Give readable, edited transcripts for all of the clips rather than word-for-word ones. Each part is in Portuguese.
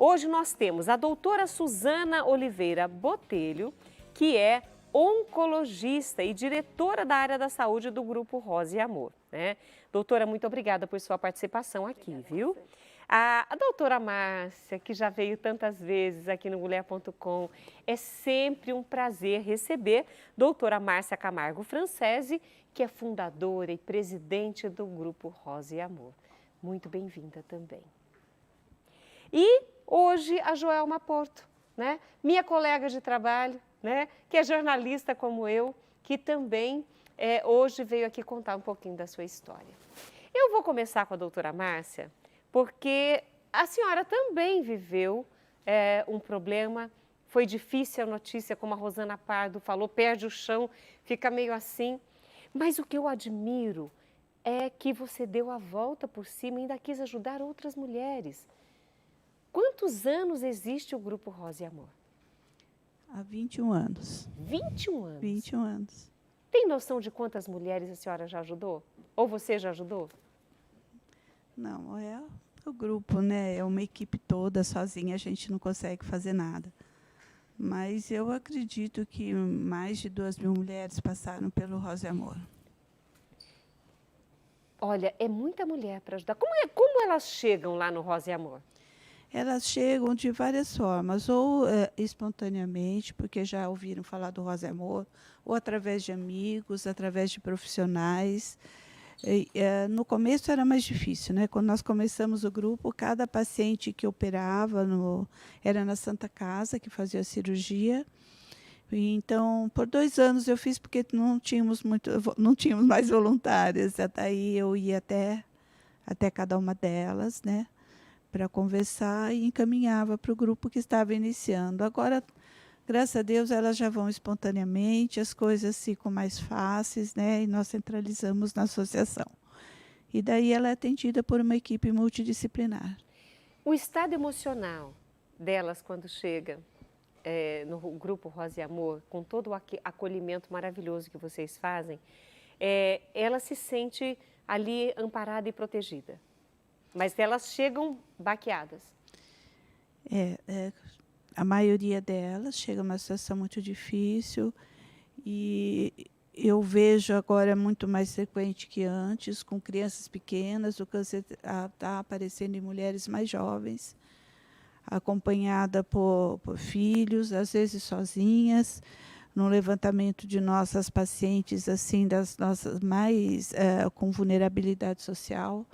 Hoje nós temos a doutora Suzana Oliveira Botelho, que é oncologista e diretora da área da saúde do Grupo Rosa e Amor, né? Doutora, muito obrigada por sua participação aqui, viu? A doutora Márcia, que já veio tantas vezes aqui no Mulher.com, é sempre um prazer receber doutora Márcia Camargo Francese, que é fundadora e presidente do Grupo Rosa e Amor. Muito bem-vinda também. E hoje a Joelma Porto, né? Minha colega de trabalho, né? Que é jornalista como eu, que também hoje veio aqui contar um pouquinho da sua história. Eu vou começar com a doutora Márcia, porque a senhora também viveu um problema, foi difícil a notícia, como a Rosana Pardo falou, perde o chão, fica meio assim. Mas o que eu admiro é que você deu a volta por cima e ainda quis ajudar outras mulheres. Quantos anos existe o Grupo Rosa e Amor? Há 21 anos. 21 anos? 21 anos. Tem noção de quantas mulheres a senhora já ajudou? Ou você já ajudou? Não, é o grupo, né? É uma equipe toda, sozinha a gente não consegue fazer nada. Mas eu acredito que mais de 2.000 mulheres passaram pelo Rosa e Amor. Olha, é muita mulher para ajudar. Como elas chegam lá no Rosa e Amor? Elas chegam de várias formas, ou espontaneamente, porque já ouviram falar do Rosa e Amor, ou através de amigos, através de profissionais. No começo era mais difícil, né? Quando nós começamos o grupo, cada paciente que operava era na Santa Casa, que fazia a cirurgia. Então, por 2 anos eu fiz, porque não tínhamos mais voluntárias. Daí eu ia até cada uma delas, né, para conversar e encaminhava para o grupo que estava iniciando. Agora, graças a Deus, elas já vão espontaneamente, as coisas ficam mais fáceis, né, e nós centralizamos na associação. E daí ela é atendida por uma equipe multidisciplinar. O estado emocional delas quando chega no Grupo Rosa e Amor, com todo o acolhimento maravilhoso que vocês fazem, ela se sente ali amparada e protegida. Mas elas chegam baqueadas. A maioria delas chega a uma situação muito difícil e eu vejo agora muito mais frequente que antes, com crianças pequenas, o câncer está aparecendo em mulheres mais jovens, acompanhada por filhos, às vezes sozinhas. No levantamento de nossas pacientes, assim, das nossas mais com vulnerabilidade social,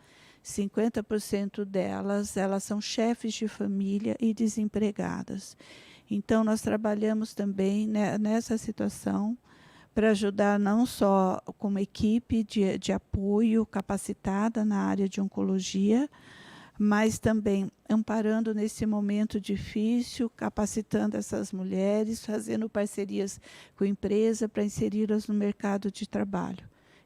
50% delas, elas são chefes de família e desempregadas. Então, nós trabalhamos também nessa situação para ajudar não só com uma equipe de apoio capacitada na área de oncologia, mas também amparando nesse momento difícil, capacitando essas mulheres, fazendo parcerias com a empresa para inseri-las no mercado de trabalho.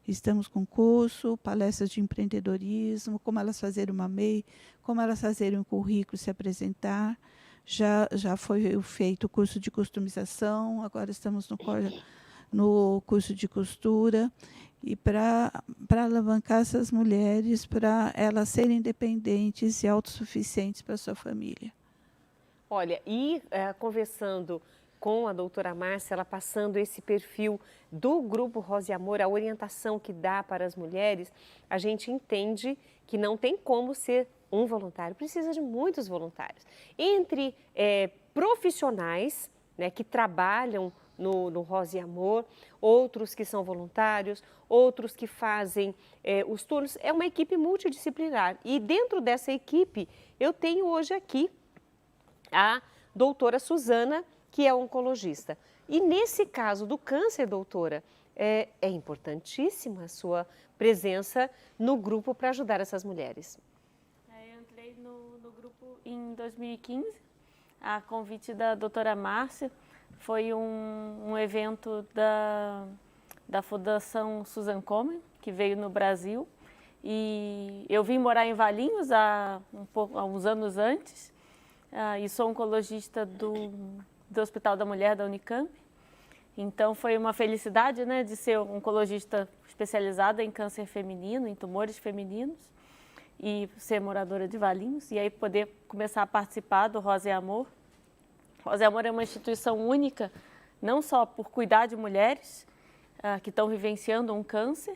Estamos com curso, palestras de empreendedorismo, como elas fazerem uma MEI, como elas fazerem um currículo, se apresentar. Já foi feito o curso de customização, agora estamos no curso de costura, e para alavancar essas mulheres, para elas serem independentes e autossuficientes para a sua família. Olha, conversando com a doutora Márcia, ela passando esse perfil do Grupo Rosa e Amor, a orientação que dá para as mulheres, a gente entende que não tem como ser um voluntário, precisa de muitos voluntários. Entre profissionais, né, que trabalham no Rosa e Amor, outros que são voluntários, outros que fazem os turnos. É uma equipe multidisciplinar. E dentro dessa equipe, eu tenho hoje aqui a doutora Suzana, que é oncologista. E nesse caso do câncer, doutora, é importantíssima a sua presença no grupo para ajudar essas mulheres. Eu entrei no grupo em 2015, a convite da doutora Márcia. Foi um evento da Fundação Susan Komen, que veio no Brasil. E eu vim morar em Valinhos há uns anos antes, e sou oncologista do Hospital da Mulher da Unicamp. Então foi uma felicidade, né, de ser oncologista especializada em câncer feminino, em tumores femininos. e ser moradora de Valinhos, e aí poder começar a participar do Rosa e Amor. Rosa e Amor é uma instituição única, não só por cuidar de mulheres que estão vivenciando um câncer,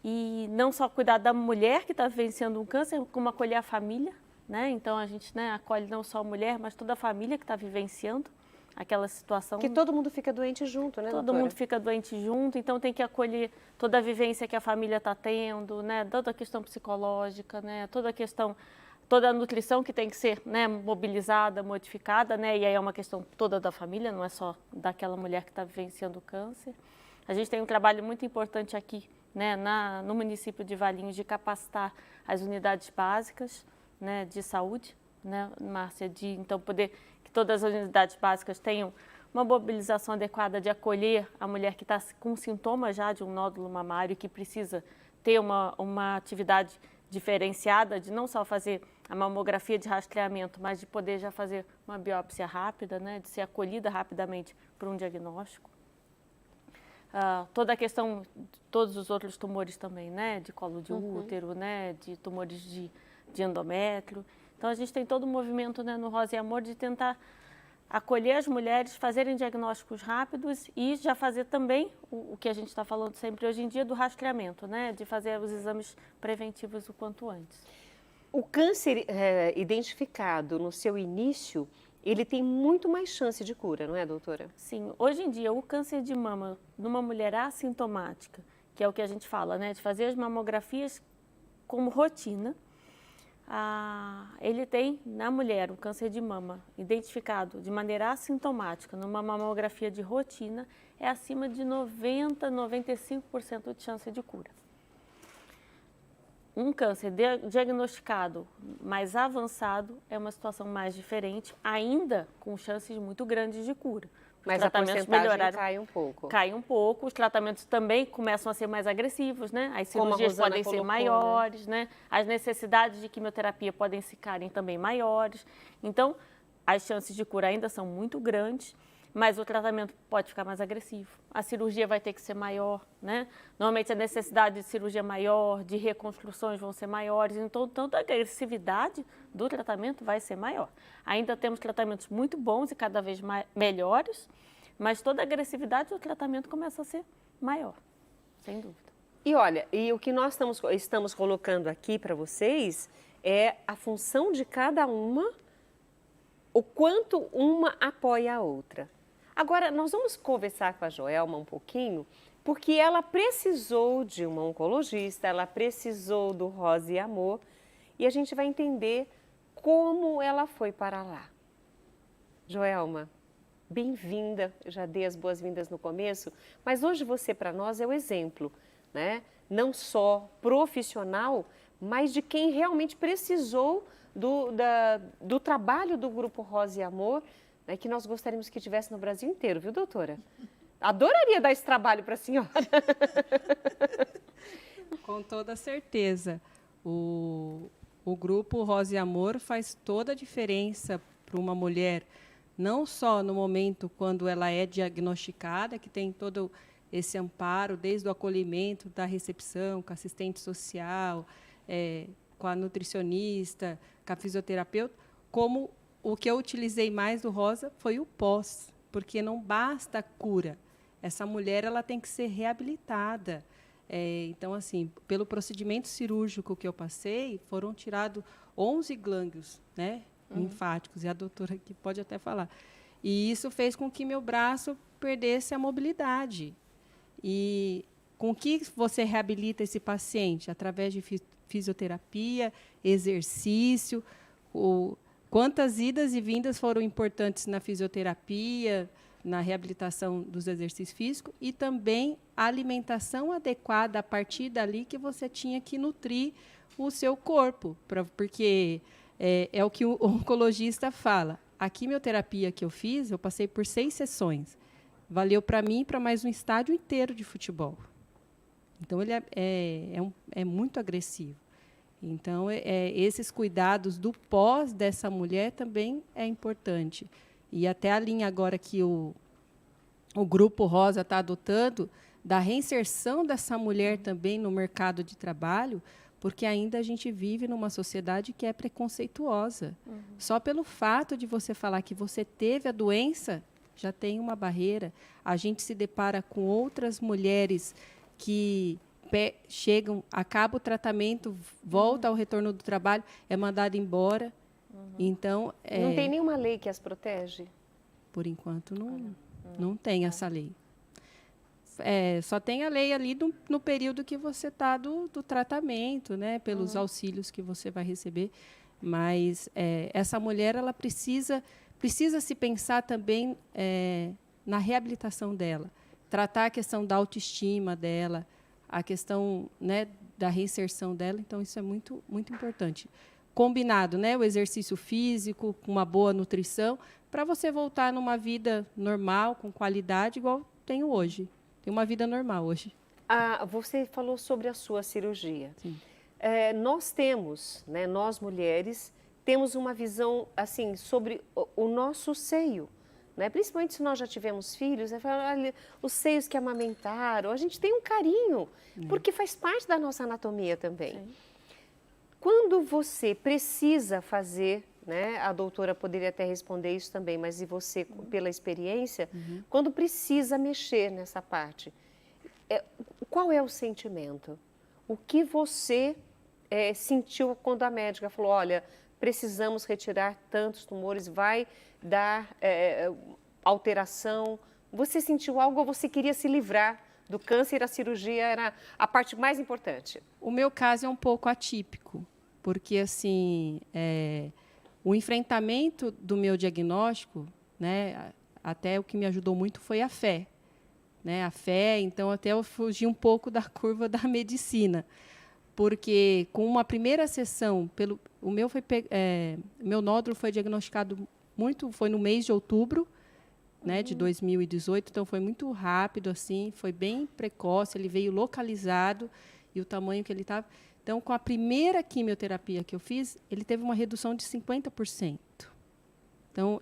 e não só cuidar da mulher que está vivenciando um câncer, como acolher a família, né? Então, a gente, né, acolhe não só a mulher, mas toda a família que está vivenciando aquela situação. Que todo mundo fica doente junto, né, Todo doutora? mundo fica doente junto, então tem que acolher toda a vivência que a família está tendo, né? Toda a questão psicológica, né? Toda a nutrição que tem que ser, né, mobilizada, modificada, né? E aí é uma questão toda da família, não é só daquela mulher que está vivenciando o câncer. A gente tem um trabalho muito importante aqui, né, no município de Valinhos, de capacitar as unidades básicas, né, de saúde, né, Márcia, então poder que todas as unidades básicas tenham uma mobilização adequada de acolher a mulher que está com sintomas já de um nódulo mamário e que precisa ter uma atividade diferenciada, de não só fazer a mamografia de rastreamento, mas de poder já fazer uma biópsia rápida, né, de ser acolhida rapidamente por um diagnóstico. Toda a questão, todos os outros tumores também, né, de colo de útero, né, de tumores de endométrio. Então, a gente tem todo um movimento, né, no Rosa e Amor de tentar acolher as mulheres, fazerem diagnósticos rápidos e já fazer também o que a gente está falando sempre hoje em dia do rastreamento, né, de fazer os exames preventivos o quanto antes. O câncer identificado no seu início, ele tem muito mais chance de cura, não é, doutora? Sim, hoje em dia o câncer de mama numa mulher assintomática, que é o que a gente fala, né, de fazer as mamografias como rotina, ele tem na mulher o câncer de mama identificado de maneira assintomática numa mamografia de rotina é acima de 90, 95% de chance de cura. Um câncer diagnosticado mais avançado é uma situação mais diferente, ainda com chances muito grandes de cura. Mas a porcentagem cai um pouco. Cai um pouco, os tratamentos também começam a ser mais agressivos, né? As cirurgias podem ser maiores, né? As necessidades de quimioterapia podem ficarem também maiores. Então, as chances de cura ainda são muito grandes, mas o tratamento pode ficar mais agressivo. A cirurgia vai ter que ser maior, né? Normalmente a necessidade de cirurgia maior, de reconstruções vão ser maiores, então tanto a agressividade do tratamento vai ser maior. Ainda temos tratamentos muito bons e cada vez melhores, mas toda a agressividade do tratamento começa a ser maior, sem dúvida. E olha, e o que nós estamos colocando aqui para vocês é a função de cada uma, o quanto uma apoia a outra. Agora, nós vamos conversar com a Joelma um pouquinho, porque ela precisou de uma oncologista, ela precisou do Rosa e Amor, e a gente vai entender como ela foi para lá. Joelma, bem-vinda, eu já dei as boas-vindas no começo, mas hoje você para nós é o exemplo, né? Não só profissional, mas de quem realmente precisou do trabalho do Grupo Rosa e Amor, né, que nós gostaríamos que tivesse no Brasil inteiro, viu, doutora? Adoraria dar esse trabalho para a senhora. Com toda certeza. O Grupo Rosa e Amor faz toda a diferença para uma mulher, não só no momento quando ela é diagnosticada, que tem todo esse amparo, desde o acolhimento, da recepção, com a assistente social, com a nutricionista, com a fisioterapeuta, como o que eu utilizei mais do Rosa foi o pós, porque não basta a cura. Essa mulher ela tem que ser reabilitada. Então, assim, pelo procedimento cirúrgico que eu passei, foram tirados 11 glândulos, né, linfáticos, e a doutora aqui pode até falar. E isso fez com que meu braço perdesse a mobilidade. E com que você reabilita esse paciente? Através de fisioterapia, exercício, quantas idas e vindas foram importantes na fisioterapia, na reabilitação dos exercícios físicos e também a alimentação adequada a partir dali que você tinha que nutrir o seu corpo, porque é o que o oncologista fala. A quimioterapia que eu fiz, eu passei por 6 sessões. Valeu para mim e para mais um estádio inteiro de futebol. Então, ele é muito agressivo. Então, esses cuidados do pós dessa mulher também é importante. E até a linha agora que o Grupo Rosa está adotando, da reinserção dessa mulher também no mercado de trabalho, porque ainda a gente vive numa sociedade que é preconceituosa. Só pelo fato de você falar que você teve a doença, já tem uma barreira. A gente se depara com outras mulheres que chegam, acaba o tratamento, volta ao retorno do trabalho, é mandada embora. Então, Não tem nenhuma lei que as protege? por enquanto, não tem essa lei. Só tem a lei ali no período que você está do tratamento, né? Pelos auxílios que você vai receber. Mas essa mulher, ela precisa se pensar também na reabilitação dela. Tratar a questão da autoestima dela, a questão, né, da reinserção dela. Então, isso é muito, muito importante. Combinado, né? O exercício físico, com uma boa nutrição, para você voltar numa vida normal, com qualidade, igual tenho hoje. Tenho uma vida normal hoje. Você falou sobre a sua cirurgia. Sim. Nós temos, né, nós mulheres, temos uma visão assim sobre o nosso seio. Né? Principalmente se nós já tivemos filhos, olha, os seios que amamentaram, a gente tem um carinho, porque faz parte da nossa anatomia também. Sim. Quando você precisa fazer, né, a doutora poderia até responder isso também, mas e você, pela experiência, quando precisa mexer nessa parte, qual é o sentimento? O que você sentiu quando a médica falou, olha, precisamos retirar tantos tumores, vai dar alteração? Você sentiu algo ou você queria se livrar do câncer? A cirurgia era a parte mais importante? O meu caso é um pouco atípico, porque assim, o enfrentamento do meu diagnóstico, né, até o que me ajudou muito foi a fé. Né, a fé, então até eu fugi um pouco da curva da medicina, porque com uma primeira sessão, meu nódulo foi diagnosticado foi no mês de outubro, né, de 2018, então foi muito rápido, assim, foi bem precoce, ele veio localizado e o tamanho que ele estava. Então, com a primeira quimioterapia que eu fiz, ele teve uma redução de 50%. Então,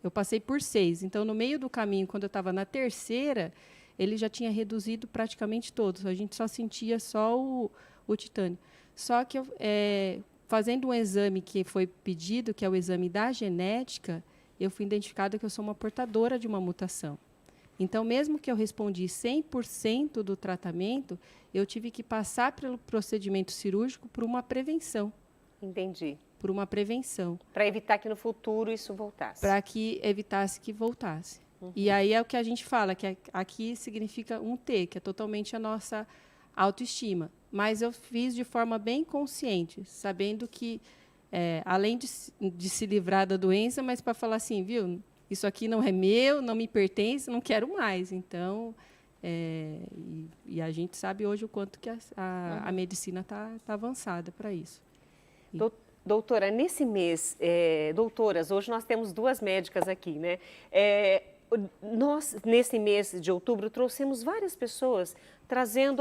eu passei por 6. Então, no meio do caminho, quando eu estava na terceira, ele já tinha reduzido praticamente todos. A gente só sentia só o titânio. Só que, fazendo um exame que foi pedido, que é o exame da genética, eu fui identificada que eu sou uma portadora de uma mutação. Então, mesmo que eu respondi 100% do tratamento, eu tive que passar pelo procedimento cirúrgico por uma prevenção. Entendi. Por uma prevenção. Para evitar que no futuro isso voltasse. Para que evitasse que voltasse. E aí é o que a gente fala, que aqui significa um T, que é totalmente a nossa autoestima. Mas eu fiz de forma bem consciente, sabendo que, além de se livrar da doença, mas para falar assim, viu, isso aqui não é meu, não me pertence, não quero mais. Então, e a gente sabe hoje o quanto que a medicina está avançada para isso. Doutora, nesse mês, doutoras, hoje nós temos 2 médicas aqui, né? Nós, nesse mês de outubro, trouxemos várias pessoas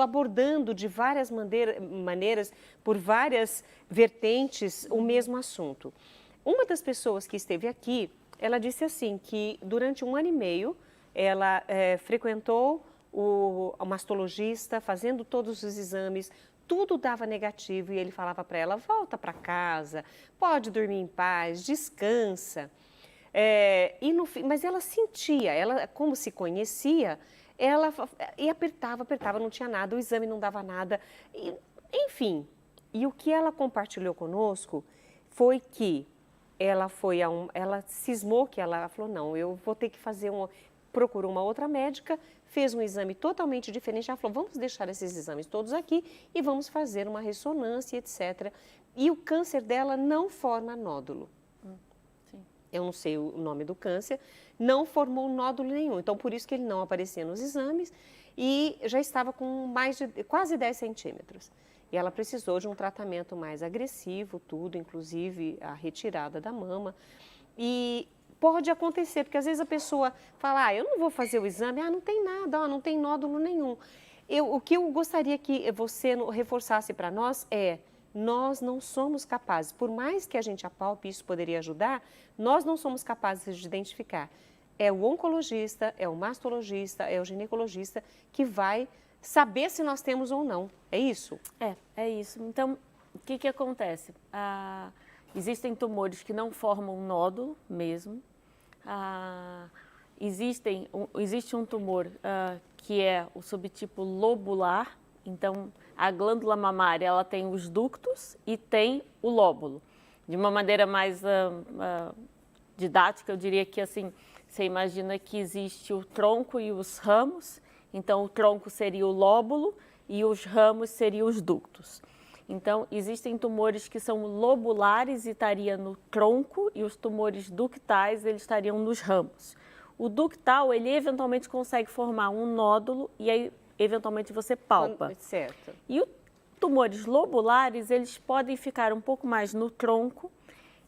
abordando de várias maneiras, por várias vertentes, o mesmo assunto. Uma das pessoas que esteve aqui, ela disse assim, que durante 1 ano e meio, ela frequentou o mastologista, fazendo todos os exames, tudo dava negativo e ele falava para ela, volta para casa, pode dormir em paz, descansa. Mas ela sentia, ela como se conhecia, ela apertava, não tinha nada, o exame não dava nada, enfim. E o que ela compartilhou conosco foi que ela cismou que ela falou, não, eu vou ter que procurou uma outra médica, fez um exame totalmente diferente, ela falou, vamos deixar esses exames todos aqui e vamos fazer uma ressonância, etc. E o câncer dela não forma nódulo. Sim. Eu não sei o nome do câncer, não formou nódulo nenhum, então por isso que ele não aparecia nos exames e já estava com quase 10 centímetros. E ela precisou de um tratamento mais agressivo, tudo, inclusive a retirada da mama. E pode acontecer, porque às vezes a pessoa fala, eu não vou fazer o exame, não tem nada, não tem nódulo nenhum. O que eu gostaria que você reforçasse para nós nós não somos capazes, por mais que a gente apalpe, isso poderia ajudar, nós não somos capazes de identificar. É o oncologista, é o mastologista, é o ginecologista que vai saber se nós temos ou não. É isso? É isso. Então, o que acontece? Existem tumores que não formam nódulo mesmo. Existe um tumor que é o subtipo lobular. Então, a glândula mamária ela tem os ductos e tem o lóbulo. De uma maneira mais didática, eu diria que assim, você imagina que existe o tronco e os ramos. Então, o tronco seria o lóbulo e os ramos seriam os ductos. Então, existem tumores que são lobulares e estaria no tronco e os tumores ductais, eles estariam nos ramos. O ductal, ele eventualmente consegue formar um nódulo e aí, eventualmente, você palpa. Certo. E os tumores lobulares, eles podem ficar um pouco mais no tronco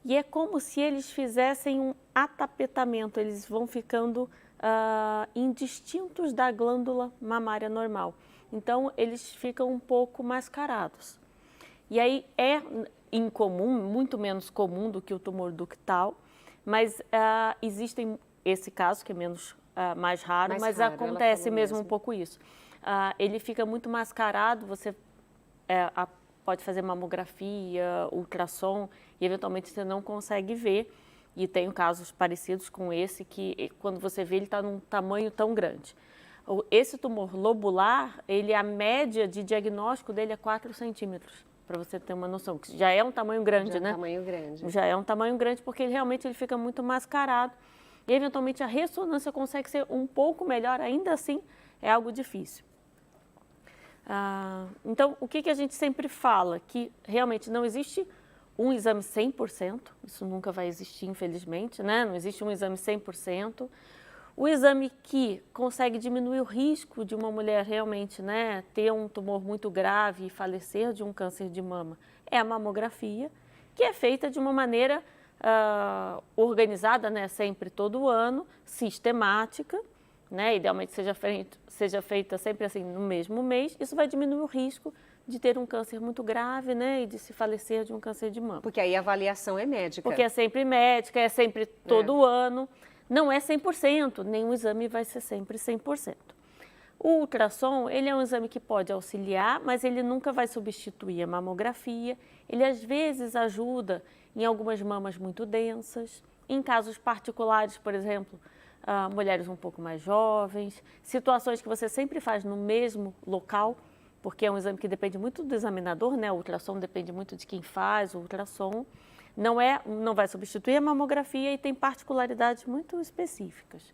e é como se eles fizessem um atapetamento, eles vão ficando indistintos da glândula mamária normal. Então, eles ficam um pouco mascarados. E aí é incomum, muito menos comum do que o tumor ductal, mas existem esse caso que é mais raro, mas raro, acontece mesmo um pouco isso. Ele fica muito mascarado, você pode fazer mamografia, ultrassom e eventualmente você não consegue ver. E tem casos parecidos com esse que quando você vê ele está num tamanho tão grande. Esse tumor lobular, a média de diagnóstico dele é 4 centímetros. Para você ter uma noção, que já é um tamanho grande, né? Tamanho grande. Já é um tamanho grande, porque ele fica muito mascarado. E, eventualmente, a ressonância consegue ser um pouco melhor, ainda assim, é algo difícil. Então, o que a gente sempre fala? Que realmente não existe um exame 100%, isso nunca vai existir, infelizmente, né? Não existe um exame 100%. O exame que consegue diminuir o risco de uma mulher realmente, né, ter um tumor muito grave e falecer de um câncer de mama é a mamografia, que é feita de uma maneira organizada, né, sempre todo ano, sistemática, né, idealmente seja feita sempre assim no mesmo mês. Isso vai diminuir o risco de ter um câncer muito grave, né, e de se falecer de um câncer de mama. Porque aí a avaliação é médica. Porque é sempre médica, é sempre todo ano. Não é 100%, nenhum exame vai ser sempre 100%. O ultrassom, ele é um exame que pode auxiliar, mas ele nunca vai substituir a mamografia. Ele, às vezes, ajuda em algumas mamas muito densas, em casos particulares, por exemplo, mulheres um pouco mais jovens, situações que você sempre faz no mesmo local, porque é um exame que depende muito do examinador, né? O ultrassom depende muito de quem faz o ultrassom. Não vai substituir a mamografia e tem particularidades muito específicas.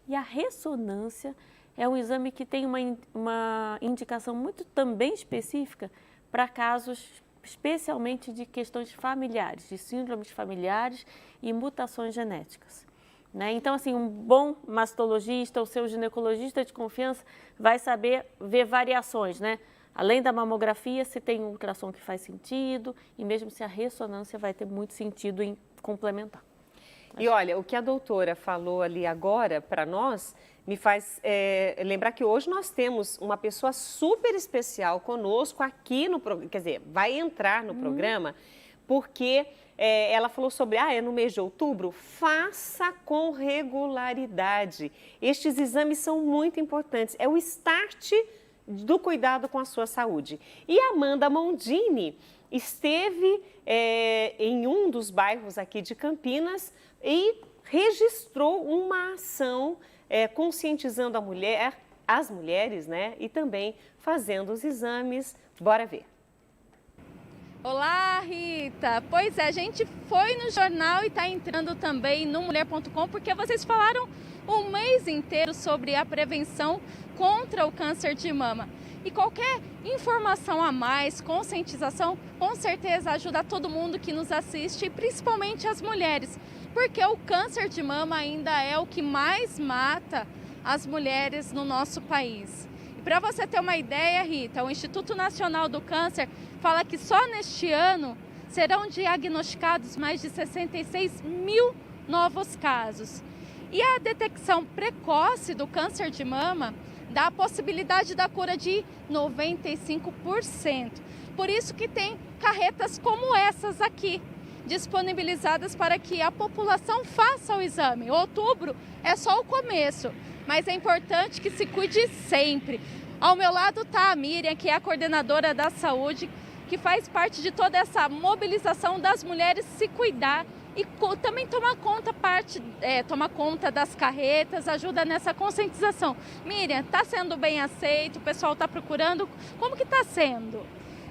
E a ressonância é um exame que tem uma indicação muito também específica para casos especialmente de questões familiares, de síndromes familiares e mutações genéticas. Né? Então, assim, um bom mastologista, o seu ginecologista de confiança vai saber ver variações, né? Além da mamografia, se tem um ultrassom que faz sentido e mesmo se a ressonância vai ter muito sentido em complementar. E olha, o que a doutora falou ali agora para nós me faz lembrar que hoje nós temos uma pessoa super especial conosco aqui no programa, quer dizer, vai entrar no programa, porque ela falou sobre, é no mês de outubro, faça com regularidade. Estes exames são muito importantes, é o start do cuidado com a sua saúde. E a Amanda Mondini esteve em um dos bairros aqui de Campinas e registrou uma ação conscientizando as mulheres, né? E também fazendo os exames. Bora ver. Olá, Rita! Pois é, a gente foi no jornal e está entrando também no mulher.com porque vocês falaram o mês inteiro sobre a prevenção contra o câncer de mama. E qualquer informação a mais, conscientização, com certeza ajuda todo mundo que nos assiste, e principalmente as mulheres, porque o câncer de mama ainda é o que mais mata as mulheres no nosso país. E para você ter uma ideia, Rita, o Instituto Nacional do Câncer fala que só neste ano serão diagnosticados mais de 66 mil novos casos. E a detecção precoce do câncer de mama dá a possibilidade da cura de 95%. Por isso que tem carretas como essas aqui, disponibilizadas para que a população faça o exame. Outubro é só o começo, mas é importante que se cuide sempre. Ao meu lado está a Miriam, que é a coordenadora da saúde, que faz parte de toda essa mobilização das mulheres se cuidar e também tomar conta das carretas, ajuda nessa conscientização. Miriam, está sendo bem aceito? O pessoal está procurando? Como que está sendo?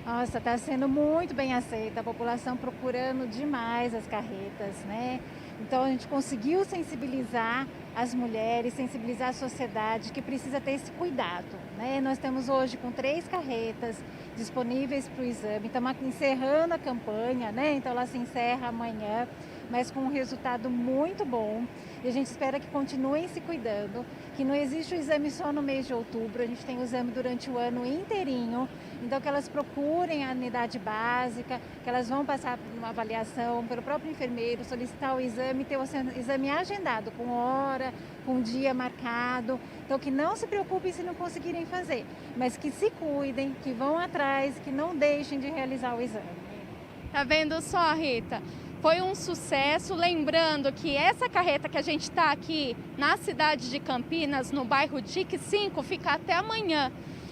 Nossa, está sendo muito bem aceita, a população procurando demais as carretas, né? Então a gente conseguiu sensibilizar as mulheres, sensibilizar a sociedade que precisa ter esse cuidado, né? Nós estamos hoje com 3 carretas disponíveis para o exame, estamos encerrando a campanha, né? Então ela se encerra amanhã, mas com um resultado muito bom. E a gente espera que continuem se cuidando, que não existe o exame só no mês de outubro, a gente tem o exame durante o ano inteirinho, então que elas procurem a unidade básica, que elas vão passar por uma avaliação pelo próprio enfermeiro, solicitar o exame, ter o exame agendado, com hora, com dia marcado, então que não se preocupem se não conseguirem fazer, mas que se cuidem, que vão atrás, que não deixem de realizar o exame. Tá vendo só, Rita? Foi um sucesso, lembrando que essa carreta que a gente está aqui na cidade de Campinas, no bairro DIC 5, fica até amanhã.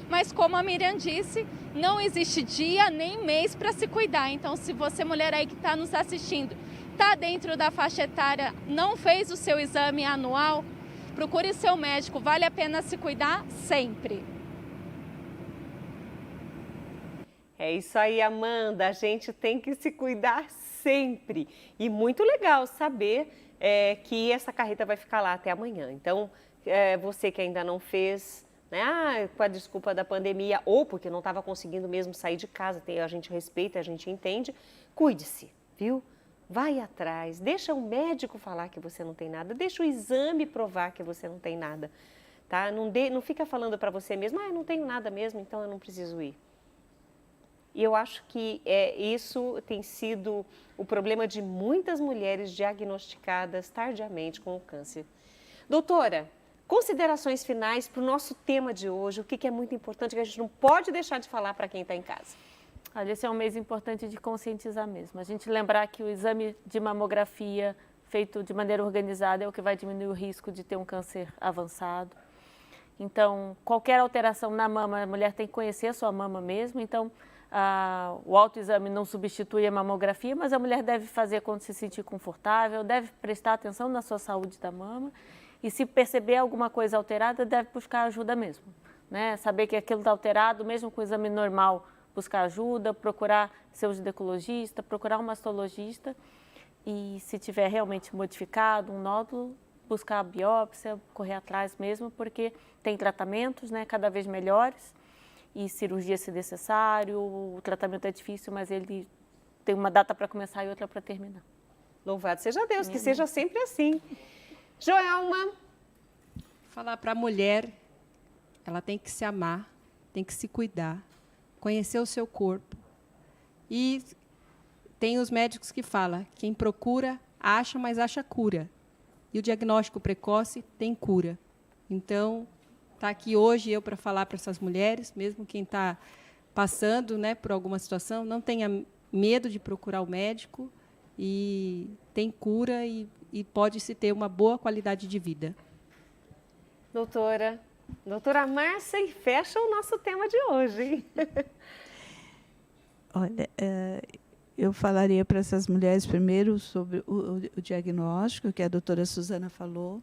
Mas como a Miriam disse, não existe dia nem mês para se cuidar. Então, se você, mulher aí que está nos assistindo, está dentro da faixa etária, não fez o seu exame anual, procure seu médico, vale a pena se cuidar sempre. É isso aí, Amanda, a gente tem que se cuidar sempre. E muito legal saber que essa carreta vai ficar lá até amanhã. Então, você que ainda não fez, né, com a desculpa da pandemia, ou porque não estava conseguindo mesmo sair de casa, a gente respeita, a gente entende, cuide-se, viu? Vai atrás, deixa o médico falar que você não tem nada, deixa o exame provar que você não tem nada, tá? Não fica falando para você mesmo, eu não tenho nada mesmo, então eu não preciso ir. E eu acho que isso tem sido o problema de muitas mulheres diagnosticadas tardiamente com o câncer. Doutora, considerações finais para o nosso tema de hoje, o que é muito importante, que a gente não pode deixar de falar para quem está em casa. Olha, esse é um mês importante de conscientizar mesmo. A gente lembrar que o exame de mamografia feito de maneira organizada é o que vai diminuir o risco de ter um câncer avançado. Então, qualquer alteração na mama, a mulher tem que conhecer a sua mama mesmo. Então, o autoexame não substitui a mamografia, mas a mulher deve fazer quando se sentir confortável, deve prestar atenção na sua saúde da mama e se perceber alguma coisa alterada, deve buscar ajuda mesmo, né? Saber que aquilo está alterado, mesmo com o exame normal, buscar ajuda, procurar seu ginecologista, procurar um mastologista e se tiver realmente modificado um nódulo, buscar a biópsia, correr atrás mesmo, porque tem tratamentos, né, cada vez melhores. E cirurgia se necessário, o tratamento é difícil, mas ele tem uma data para começar e outra para terminar. Louvado seja Deus, que seja sempre assim. Joelma. Falar para a mulher, ela tem que se amar, tem que se cuidar, conhecer o seu corpo. E tem os médicos que falam, quem procura, acha, mas acha cura. E o diagnóstico precoce tem cura. Então, está aqui hoje eu para falar para essas mulheres, mesmo quem está passando, né, por alguma situação, não tenha medo de procurar o médico e tem cura e pode-se ter uma boa qualidade de vida. Doutora Márcia, e fecha o nosso tema de hoje, hein? Olha, eu falaria para essas mulheres primeiro sobre o diagnóstico, que a doutora Suzana falou,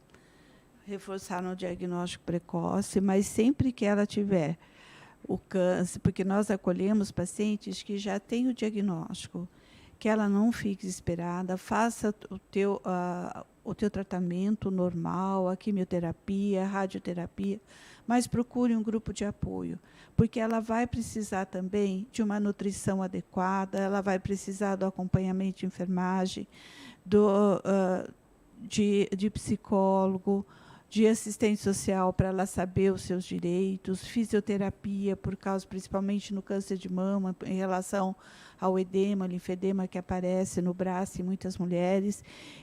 reforçar no diagnóstico precoce, mas sempre que ela tiver o câncer, porque nós acolhemos pacientes que já têm o diagnóstico, que ela não fique desesperada, faça o teu tratamento normal, a quimioterapia, a radioterapia, mas procure um grupo de apoio, porque ela vai precisar também de uma nutrição adequada, ela vai precisar do acompanhamento de enfermagem, de psicólogo, de assistente social para ela saber os seus direitos, fisioterapia, por causa, principalmente no câncer de mama, em relação ao edema, linfedema que aparece no braço em muitas mulheres.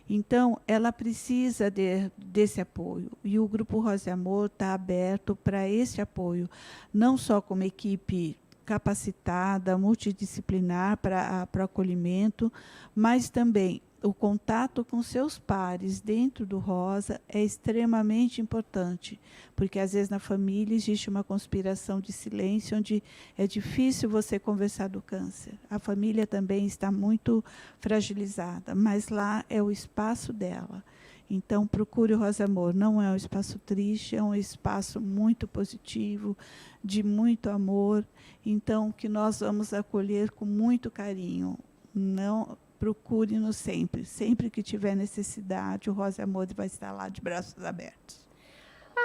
Então, ela precisa desse apoio. E o Grupo Rosa e Amor está aberto para esse apoio, não só como equipe capacitada, multidisciplinar para acolhimento, mas também o contato com seus pares dentro do Rosa é extremamente importante, porque às vezes na família existe uma conspiração de silêncio, onde é difícil você conversar do câncer. A família também está muito fragilizada, mas lá é o espaço dela. Então, procure o Rosa Amor. Não é um espaço triste, é um espaço muito positivo, de muito amor. Então, que nós vamos acolher com muito carinho. Não, procure-nos sempre. Sempre que tiver necessidade, o Rosa Amor vai estar lá de braços abertos.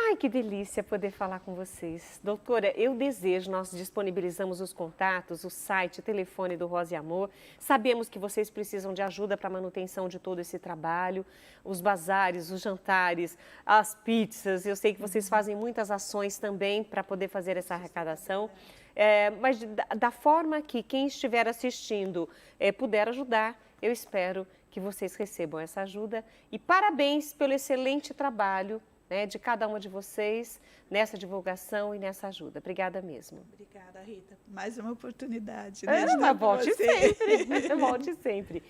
Ai, que delícia poder falar com vocês. Doutora, eu desejo, nós disponibilizamos os contatos, o site, o telefone do Rosa e Amor. Sabemos que vocês precisam de ajuda para a manutenção de todo esse trabalho, os bazares, os jantares, as pizzas. Eu sei que vocês fazem muitas ações também para poder fazer essa arrecadação. Mas da forma que quem estiver assistindo puder ajudar, eu espero que vocês recebam essa ajuda. E parabéns pelo excelente trabalho, né, de cada uma de vocês nessa divulgação e nessa ajuda. Obrigada mesmo. Obrigada, Rita. Mais uma oportunidade. Volte sempre. Volte sempre.